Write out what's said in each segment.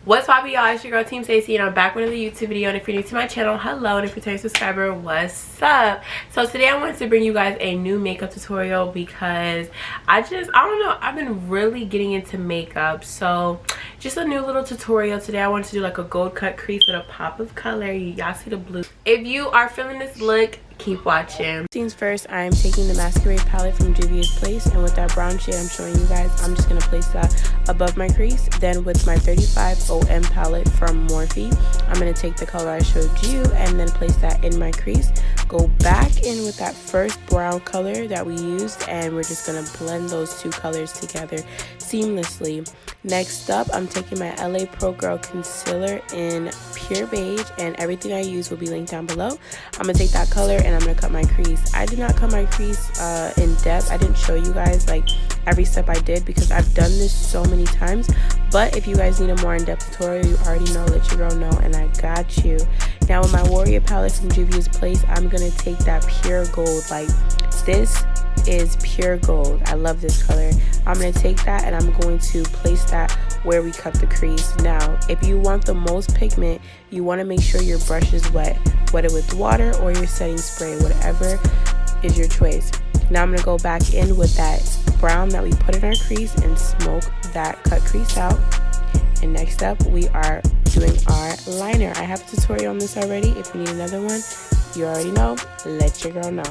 What's poppin', y'all? It's your girl Team Stacie, and I'm back with another YouTube video. And if you're new to my channel, hello, and if you're a returning subscriber, what's up? So today I wanted to bring you guys a new makeup tutorial because I don't know, I've been really getting into makeup. So just a new little tutorial. Today I wanted to do like a gold cut crease with a pop of color. Y'all see the blue. If you are feeling this look, keep watching. Things first, I'm taking the Masquerade palette from Juvia's Place, and with that brown shade I'm showing you guys, I'm just going to place that above my crease. Then with my 35 OM palette from Morphe, I'm going to take the color I showed you and then place that in my crease. Go back in with that first brown color that we used, and we're just going to blend those two colors together seamlessly. Next up, I'm taking my LA Pro Girl concealer in pure beige, and everything I use will be linked down below. I'm going to take that color and I'm going to cut my crease. I did not cut my crease in depth. I didn't show you guys like every step I did because I've done this so many times. But if you guys need a more in-depth tutorial, you already know, let your girl know, and I got you. Now with my Warrior palette from Juvia's Place, I'm going to take that pure gold. Like, this is pure gold. I love this color. I'm going to take that and I'm going to place that where we cut the crease. Now if you want the most pigment, you want to make sure your brush is wet, whether with water or your setting spray, whatever is your choice. Now I'm going to go back in with that brown that we put in our crease and smoke that cut crease out. And next up, we are doing our liner. I have a tutorial on this already. If you need another one, you already know, let your girl know.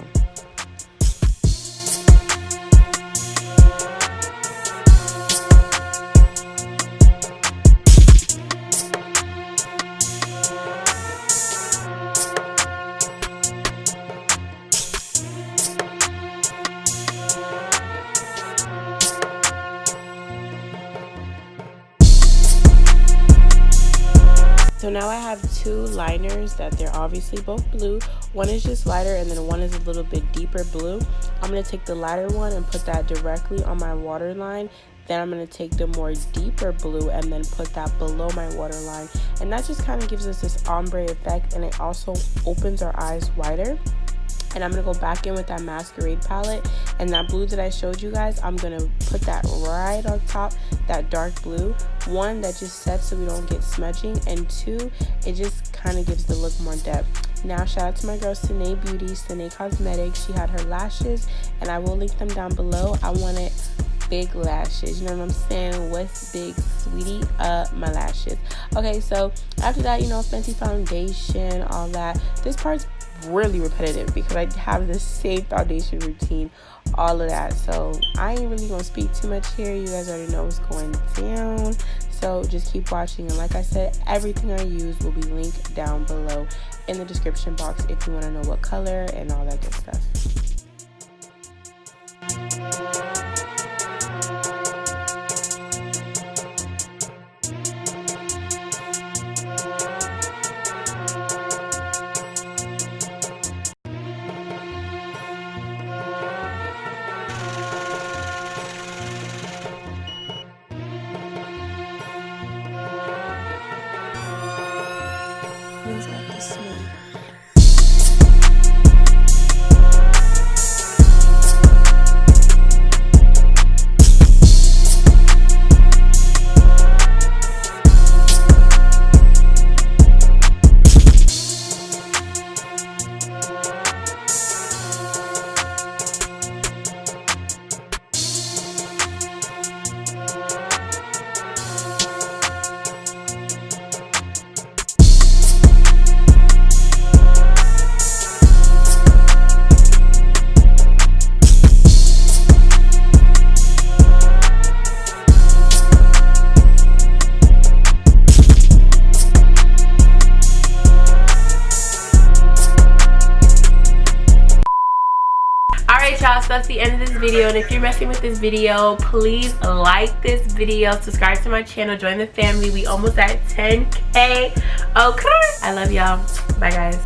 So now I have two liners that they're obviously both blue. One is just lighter and then one is a little bit deeper blue. I'm going to take the lighter one and put that directly on my waterline. Then I'm going to take the more deeper blue and then put that below my waterline. And that just kind of gives us this ombre effect, and it also opens our eyes wider. And I'm going to go back in with that Masquerade palette, and that blue that I showed you guys, I'm going to put that right on top, that dark blue. One, that just sets so we don't get smudging, and two, it just kind of gives the look more depth. Now shout out to my girl Sine Beauty, Sine Cosmetics. She had her lashes, and I will link them down below. I wanted big lashes, you know what I'm saying? What's big, sweetie? My lashes. Okay, so after that, you know, Fenty Foundation, all that. This part's really repetitive because I have the same foundation routine, all of that. So I ain't really gonna speak too much here. You guys already know what's going down. So just keep watching. And like I said, everything I use will be linked down below in the description box if you want to know what color and all that good stuff. Alright y'all, so that's the end of this video, and if you're messing with this video, please like this video, subscribe to my channel, join the family. We almost at 10K. Okay, I love y'all. Bye guys.